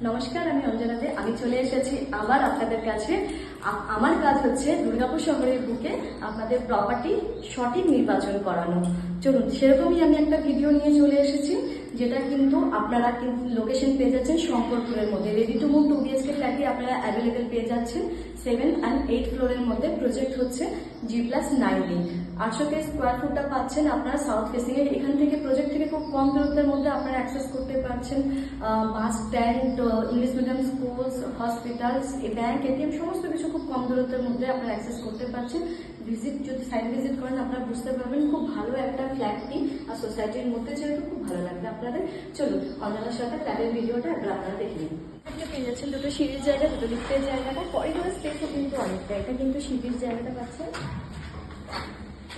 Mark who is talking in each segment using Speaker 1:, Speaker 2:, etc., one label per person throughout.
Speaker 1: নমস্কার, আমি অঞ্জনা দে। আমি চলে এসেছি আবার আপনাদের কাছে। আমার কাজ হচ্ছে দুর্গাপুর শহরের বুকে আপনাদের প্রপার্টি সঠিক নির্বাচন করানো। চলুন, সেরকমই আমি একটা ভিডিও নিয়ে চলে এসেছি, যেটা কিন্তু আপনারা কিন্তু লোকেশন পেয়ে যাচ্ছেন শঙ্করপুরের মধ্যে। রেডি টু মুভ 2 BHK ফ্ল্যাটই আপনারা অ্যাভেলেবেল পেয়ে যাচ্ছেন। 7 and 8 ফ্লোরের মধ্যে প্রজেক্ট হচ্ছে G+9B। 800 স্কোয়ার ফুটটা পাচ্ছেন আপনারা সাউথ ফেসিং এর। এখান থেকে প্রজেক্ট থেকে খুব কম দূরত্বের মধ্যে আপনারা অ্যাক্সেস করতে পারছেন bus stand, English medium schools, hospitals, bank, ATM, সমস্ত কিছু খুব কম দূরত্বের মধ্যে আপনারা অ্যাক্সেস করতে পারছেন। ভিজিট যদি সাইট ভিজিট করেন আপনারা বুঝতে পারবেন খুব ভালো একটা ফ্ল্যাটটি আর সোসাইটির মধ্যে যেহেতু খুব ভালো লাগবে আপনাদের। চলুন, অঞ্জনার সাথে ফ্ল্যাটের ভিডিওটা একবার আপনারা দেখে নিন। একটা পেয়ে যাচ্ছেন দুটো সিঁড়ির জায়গা, দুটো লিফটের জায়গাটা, করিডোরের স্পেসও কিন্তু অনেকটা। এটা কিন্তু সিঁড়ির জায়গাটা পাচ্ছেন,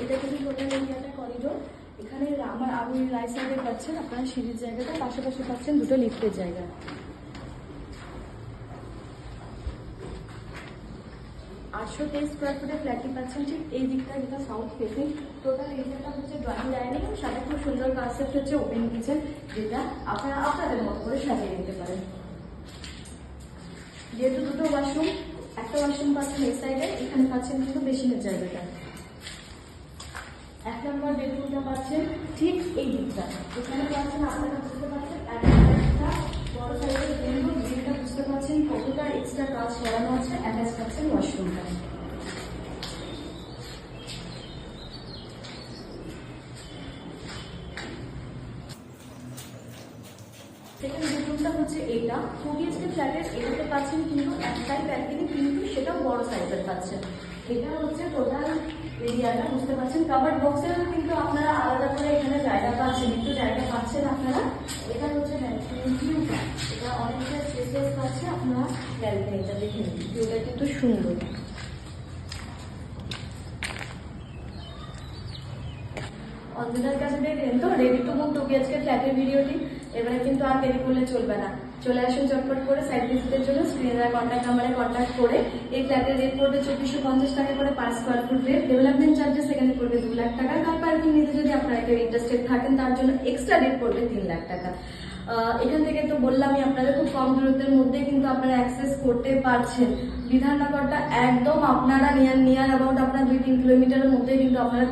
Speaker 1: এটা কিন্তু টোটাল এরিয়াটা করিডোর। এখানে আমি রাইট সাইডে পাচ্ছেন আপনারা সিঁড়ির জায়গাটা, পাশাপাশি পাচ্ছেন দুটো লিফটের জায়গা। 823 স্কোয়ার ফুটের ফ্ল্যাটটি পাচ্ছেন ঠিক এই দিকটা, যেটা সাউথ ফেসিং। টোটাল এরিয়াটা হচ্ছে ড্রয়িং ডাইনিং, সাথে খুব সুন্দর কনসেপ্ট হচ্ছে ওপেন কিচেন, যেটা আপনারা আপনাদের মতো করে সাজিয়ে নিতে পারেন। যেহেতু দুটো ওয়াশরুম, একটা ওয়াশরুম পাচ্ছেন এই সাইডে, এখানে পাচ্ছেন কিন্তু বেসিনের জায়গাটা। 1 নম্বর বেডরুমটা পাচ্ছেন ঠিক এই দিকটা, এখানে পাচ্ছেন আপনারা বুঝতে পারছেন একটা বড় সাইজের বেডরুম, যেটা বুঝতে পারছেন কতটা এক্সট্রা কাজ করানো আছে। অ্যাটাচ পাচ্ছেন ওয়াশরুমটা। সেকেন্ড বেডরুমটা হচ্ছে এইটা, 2 BHK ফ্ল্যাটের। এটাতে পাচ্ছেন কিন্তু একটাই ব্যালকনি, কিন্তু সেটাও বড় সাইজের পাচ্ছেন। এটা হচ্ছে টোটাল এরিয়াটা, বুঝতে পারছেন। কাভার্ড বক্সের কিন্তু আপনারা আলাদা করে এখানে জায়গা পাচ্ছেন, একটু জায়গা পাচ্ছেন আপনারা। এটা হচ্ছে ভিউটা, এটা অনেকটা স্পেস পাচ্ছে আপনারা। ব্যালকনিটা দেখে নিন, ভিউটা কিন্তু সুন্দর। অঞ্জনার কাছে দেখলেন তো রেডি টু মুভ 2 BHK ফ্ল্যাটের ভিডিওটি। এবারে কিন্তু আর দেরি করলে চলবে না, চলে আসুন চটপট করে সাইট ভিজিটের জন্য। স্ক্রিনে দেওয়া কন্ট্যাক্ট নাম্বারে কন্ট্যাক্ট করে এই ফ্ল্যাটের রেট পড়বে 2450 টাকা করে per square foot rate. Development charges এখানে পড়বে 2 লাখ টাকা। কার পার্কিং নিতে যদি আপনারা কেউ ইন্টারেস্টেড থাকেন, তার জন্য এক্সট্রা রেট পড়বে 3 লাখ টাকা। এখান থেকে তো বললামই আপনাদের খুব কম দূরত্বের মধ্যে কিন্তু আপনারা অ্যাক্সেস করতে পারছেন। বিধাননগরটা একদম আপনারা নিয়ার অ্যাবাউট আপনার 2-3 কিলোমিটারের মধ্যে কিন্তু আপনারা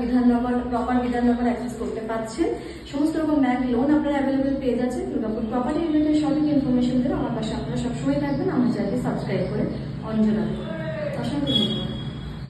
Speaker 1: প্রপার বিধাননগর অ্যাক্সেস করতে পারছেন। সমস্ত রকম ব্যাংক লোন আপনারা অ্যাভেলেবেল পেয়ে যাচ্ছেন। দুর্গাপুর প্রপার্টি রিলেটেড সঠিক ইনফরমেশন দেবে আমার পাশে আপনারা সবসময় থাকবেন। আমার চ্যানেলটি সাবস্ক্রাইব করে অঞ্জনা। অসংখ্য ধন্যবাদ।